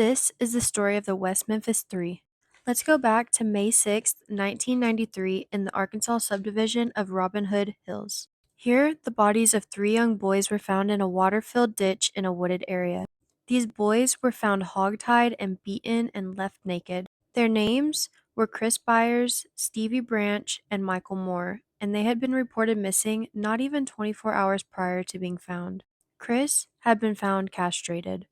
This is the story of the West Memphis Three. Let's go back to May 6th, 1993, in the Arkansas subdivision of Robin Hood Hills. Here, the bodies of three young boys were found in a water-filled ditch in a wooded area. These boys were found hogtied and beaten and left naked. Their names were Chris Byers, Stevie Branch, and Michael Moore, and they had been reported missing not even 24 hours prior to being found. Chris had been found castrated.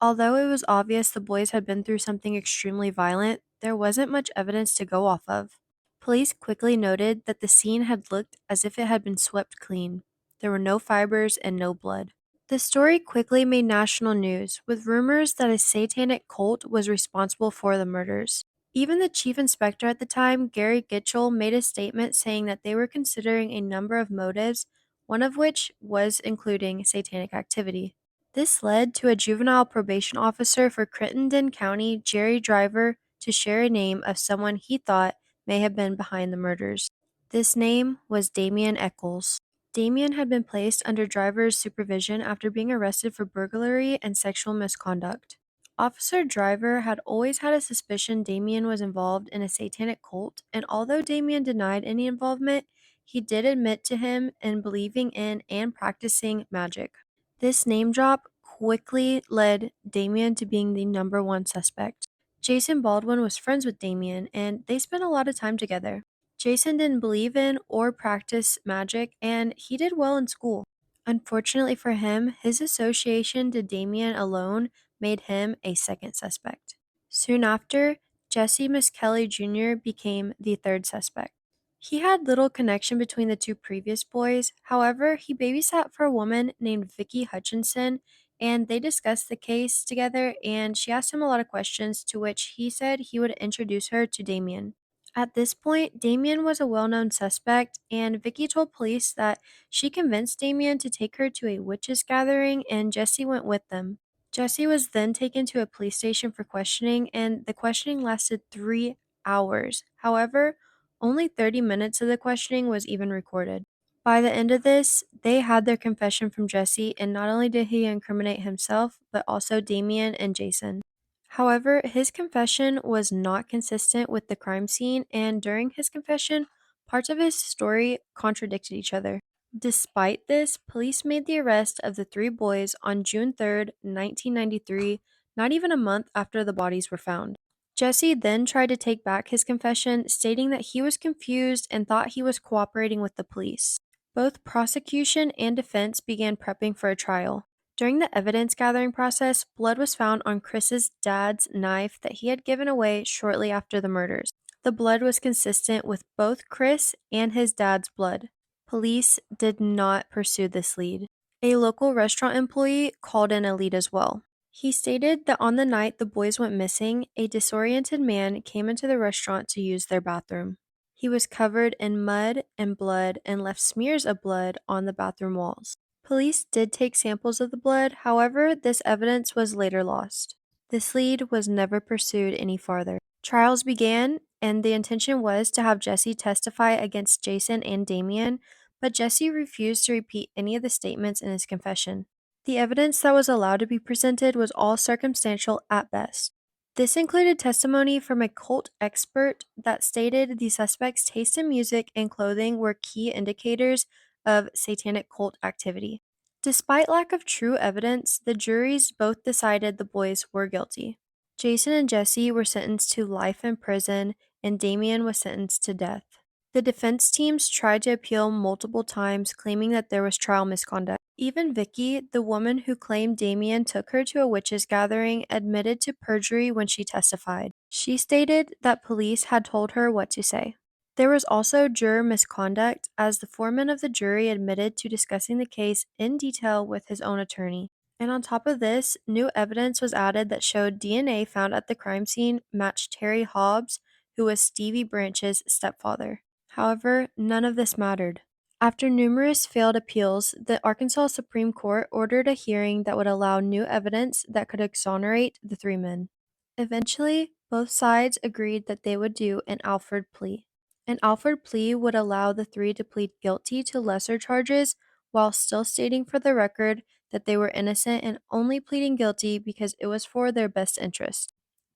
Although it was obvious the boys had been through something extremely violent, there wasn't much evidence to go off of. Police quickly noted that the scene had looked as if it had been swept clean. There were no fibers and no blood. The story quickly made national news, with rumors that a satanic cult was responsible for the murders. Even the chief inspector at the time, Gary Gitchell, made a statement saying that they were considering a number of motives, one of which was including satanic activity. This led to a juvenile probation officer for Crittenden County, Jerry Driver, to share a name of someone he thought may have been behind the murders. This name was Damian Eccles. Damian had been placed under Driver's supervision after being arrested for burglary and sexual misconduct. Officer Driver had always had a suspicion Damian was involved in a satanic cult, and although Damian denied any involvement, he did admit to him in believing in and practicing magic. This name drop quickly led Damian to being the number one suspect. Jason Baldwin was friends with Damian, and they spent a lot of time together. Jason didn't believe in or practice magic, and he did well in school. Unfortunately for him, his association to Damian alone made him a second suspect. Soon after, Jesse Miskelly Jr. became the third suspect. He had little connection between the two previous boys. However, he babysat for a woman named Vicki Hutchinson, and they discussed the case together, and she asked him a lot of questions, to which he said he would introduce her to Damien. At this point, Damien was a well-known suspect, and Vicki told police that she convinced Damien to take her to a witches' gathering, and Jesse went with them. Jesse was then taken to a police station for questioning, and the questioning lasted 3 hours. However, only 30 minutes of the questioning was even recorded. By the end of this, they had their confession from Jesse, and not only did he incriminate himself, but also Damien and Jason. However, his confession was not consistent with the crime scene, and during his confession, parts of his story contradicted each other. Despite this, police made the arrest of the three boys on June 3rd, 1993, not even a month after the bodies were found. Jesse then tried to take back his confession, stating that he was confused and thought he was cooperating with the police. Both prosecution and defense began prepping for a trial. During the evidence gathering process, blood was found on Chris's dad's knife that he had given away shortly after the murders. The blood was consistent with both Chris and his dad's blood. Police did not pursue this lead. A local restaurant employee called in a lead as well. He stated that on the night the boys went missing, a disoriented man came into the restaurant to use their bathroom. He was covered in mud and blood and left smears of blood on the bathroom walls. Police did take samples of the blood, however, this evidence was later lost. This lead was never pursued any farther. Trials began, and the intention was to have Jesse testify against Jason and Damien, but Jesse refused to repeat any of the statements in his confession. The evidence that was allowed to be presented was all circumstantial at best. This included testimony from a cult expert that stated the suspects' taste in music and clothing were key indicators of satanic cult activity. Despite lack of true evidence, the juries both decided the boys were guilty. Jason and Jesse were sentenced to life in prison, and Damien was sentenced to death. The defense teams tried to appeal multiple times, claiming that there was trial misconduct. Even Vicki, the woman who claimed Damien took her to a witches' gathering, admitted to perjury when she testified. She stated that police had told her what to say. There was also juror misconduct, as the foreman of the jury admitted to discussing the case in detail with his own attorney. And on top of this, new evidence was added that showed DNA found at the crime scene matched Terry Hobbs, who was Stevie Branch's stepfather. However, none of this mattered. After numerous failed appeals, the Arkansas Supreme Court ordered a hearing that would allow new evidence that could exonerate the three men. Eventually, both sides agreed that they would do an Alford plea. An Alford plea would allow the three to plead guilty to lesser charges while still stating for the record that they were innocent and only pleading guilty because it was for their best interest.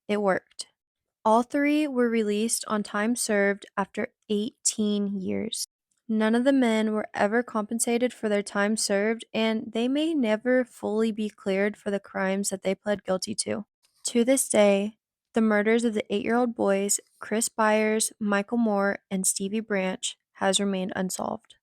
It worked. All three were released on time served after 18 years. None of the men were ever compensated for their time served, and they may never fully be cleared for the crimes that they pled guilty to. To this day, the murders of the 8-year-old boys, Chris Byers, Michael Moore, and Stevie Branch, has remained unsolved.